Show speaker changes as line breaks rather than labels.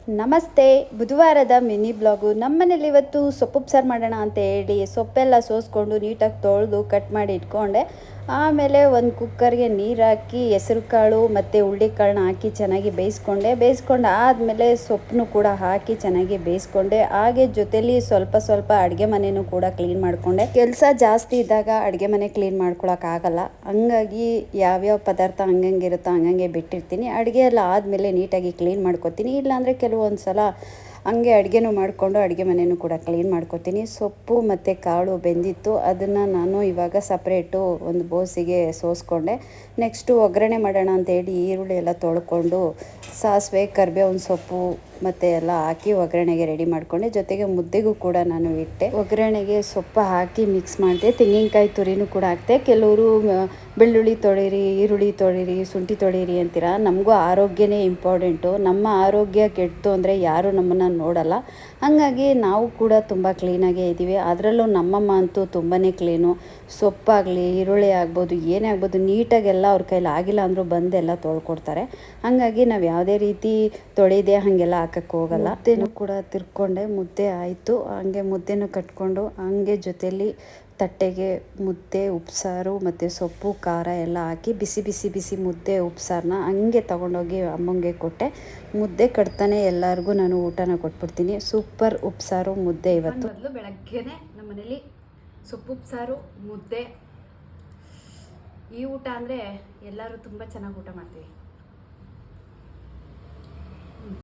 ನಮಸ್ತೆ. ಬುಧವಾರದ mini blog. ನಮ್ಮನೇಲಿ ಇವತ್ತು ಸೊಪ್ಪು ಸಾರು ಮಾಡೋಣ ಅಂತ ಹೇಳಿ ಸೊಪ್ಪೆಲ್ಲ ಸೋಸ್ಕೊಂಡು ನೀಟಾಗಿ ತೊಳೆದು ಕಟ್ ಮಾಡಿ ಇಟ್ಕೊಂಡೆ. ಆಮೇಲೆ ಒಂದು ಕುಕ್ಕರ್ಗೆ ನೀರು ಹಾಕಿ ಹೆಸರು ಕಾಳು ಮತ್ತು ಹುರುಳಿಕಾಳನ್ನ ಹಾಕಿ ಚೆನ್ನಾಗಿ ಬೇಯಿಸ್ಕೊಂಡು ಆದಮೇಲೆ ಸೊಪ್ಪನ್ನು ಕೂಡ ಹಾಕಿ ಚೆನ್ನಾಗಿ ಬೇಯಿಸ್ಕೊಂಡೆ. ಹಾಗೆ ಜೊತೆಲಿ ಸ್ವಲ್ಪ ಅಡುಗೆ ಮನೆಯೂ ಕೂಡ ಕ್ಲೀನ್ ಮಾಡಿಕೊಂಡೆ. ಕೆಲಸ ಜಾಸ್ತಿ ಇದ್ದಾಗ ಅಡುಗೆ ಮನೆ ಕ್ಲೀನ್ ಮಾಡ್ಕೊಳಕ್ಕಾಗಲ್ಲ. ಹಂಗಾಗಿ ಯಾವ್ಯಾವ ಪದಾರ್ಥ ಹಂಗಂಗಿರುತ್ತೋ ಹಂಗಂಗೆ ಬಿಟ್ಟಿರ್ತೀನಿ. ಅಡುಗೆ ಎಲ್ಲ ಆದಮೇಲೆ ನೀಟಾಗಿ ಕ್ಲೀನ್ ಮಾಡ್ಕೊತೀನಿ. ಇಲ್ಲಾಂದರೆ ಕೆಲವೊಂದು ಸಲ ಹಂಗೆ ಅಡುಗೆನೂ ಮಾಡಿಕೊಂಡು ಅಡುಗೆ ಮನೆಯೂ ಕೂಡ ಕ್ಲೀನ್ ಮಾಡ್ಕೊತೀನಿ. ಸೊಪ್ಪು ಮತ್ತು ಕಾಳು ಬೆಂದಿತ್ತು, ಅದನ್ನು ನಾನು ಇವಾಗ ಸಪ್ರೇಟು ಒಂದು ಬೋಸಿಗೆ ಸೋಸ್ಕೊಂಡೆ. ನೆಕ್ಸ್ಟು ಒಗ್ಗರಣೆ ಮಾಡೋಣ ಅಂತೇಳಿ ಈರುಳ್ಳಿ ಎಲ್ಲ ತೊಳ್ಕೊಂಡು ಸಾಸಿವೆ ಕರಿಬೇವಿನ ಸೊಪ್ಪು ಮತ್ತು ಎಲ್ಲ ಹಾಕಿ ಒಗ್ಗರಣೆಗೆ ರೆಡಿ ಮಾಡಿಕೊಂಡೆ. ಜೊತೆಗೆ ಮುದ್ದೆಗೂ ಕೂಡ ನಾನು ಇಟ್ಟೆ. ಒಗ್ಗರಣೆಗೆ ಸೊಪ್ಪು ಹಾಕಿ ಮಿಕ್ಸ್ ಮಾಡಿದೆ. ತೆಂಗಿನಕಾಯಿ ತುರಿನೂ ಕೂಡ ಹಾಕ್ತೆ. ಕೆಲವರು ಬೆಳ್ಳುಳ್ಳಿ ತೊಳೀರಿ, ಈರುಳ್ಳಿ ತೊಳೀರಿ, ಶುಂಠಿ ತೊಳೀರಿ ಅಂತೀರ. ನಮಗೂ ಆರೋಗ್ಯನೇ ಇಂಪಾರ್ಟೆಂಟು. ನಮ್ಮ ಆರೋಗ್ಯ ಕೆಡ್ತು ಅಂದರೆ ಯಾರೂ ನಮ್ಮನ್ನು ನೋಡಲ್ಲ. ಹಾಗಾಗಿ ನಾವು ಕೂಡ ತುಂಬ ಕ್ಲೀನಾಗೇ ಇದ್ದೀವಿ. ಅದರಲ್ಲೂ ನಮ್ಮಮ್ಮ ಅಂತೂ ತುಂಬಾ ಕ್ಲೀನು. ಸೊಪ್ಪಾಗಲಿ ಈರುಳ್ಳಿ ಆಗ್ಬೋದು, ಏನೇ ಆಗ್ಬೋದು, ನೀಟಾಗೆಲ್ಲ ಅವ್ರ ಕೈಲಿ ಆಗಿಲ್ಲ ಅಂದರೂ ಬಂದೆಲ್ಲ ತೊಳ್ಕೊಡ್ತಾರೆ. ಹಾಗಾಗಿ ನಾವು ಯಾವುದೇ ರೀತಿ ತೊಳೆದೇ ಹಾಗೆಲ್ಲ ಹಾಕಕ್ಕೆ ಹೋಗಲ್ಲ. ಮುದ್ದೆನೂ ಕೂಡ ತಿರ್ಕೊಂಡೆ. ಮುದ್ದೆ ಆಯಿತು. ಹಾಗೆ ಮುದ್ದೆನೂ ಕಟ್ಕೊಂಡು ಹಾಗೆ ಜೊತೆಲಿ ತಟ್ಟೆಗೆ ಮುದ್ದೆ ಉಪ್ಸಾರು ಮತ್ತು ಸೊಪ್ಪು ಖಾರ ಎಲ್ಲ ಹಾಕಿ ಬಿಸಿ ಮುದ್ದೆ ಉಪ್ಸಾರನ್ನ ಹಂಗೆ ತೊಗೊಂಡೋಗಿ ಅಮ್ಮಂಗೆ ಕೊಟ್ಟೆ. ಮುದ್ದೆ ಕಟ್ತಾನೆ ಎಲ್ಲರಿಗೂ ನಾನು ಊಟನ ಕೊಟ್ಬಿಡ್ತೀನಿ. ಸೂಪರ್ ಉಪ್ಸಾರು ಮುದ್ದೆ ಇವತ್ತು.
ಮೊದಲು ಬೆಳಗ್ಗೆನೆ ನಮ್ಮ ಮನೇಲಿ ಸೊಪ್ಪು ಉಪ್ಸಾರು ಮುದ್ದೆ. ಈ ಊಟ ಅಂದರೆ ಎಲ್ಲರೂ ತುಂಬ ಚೆನ್ನಾಗಿ ಊಟ ಮಾಡ್ತೀವಿ.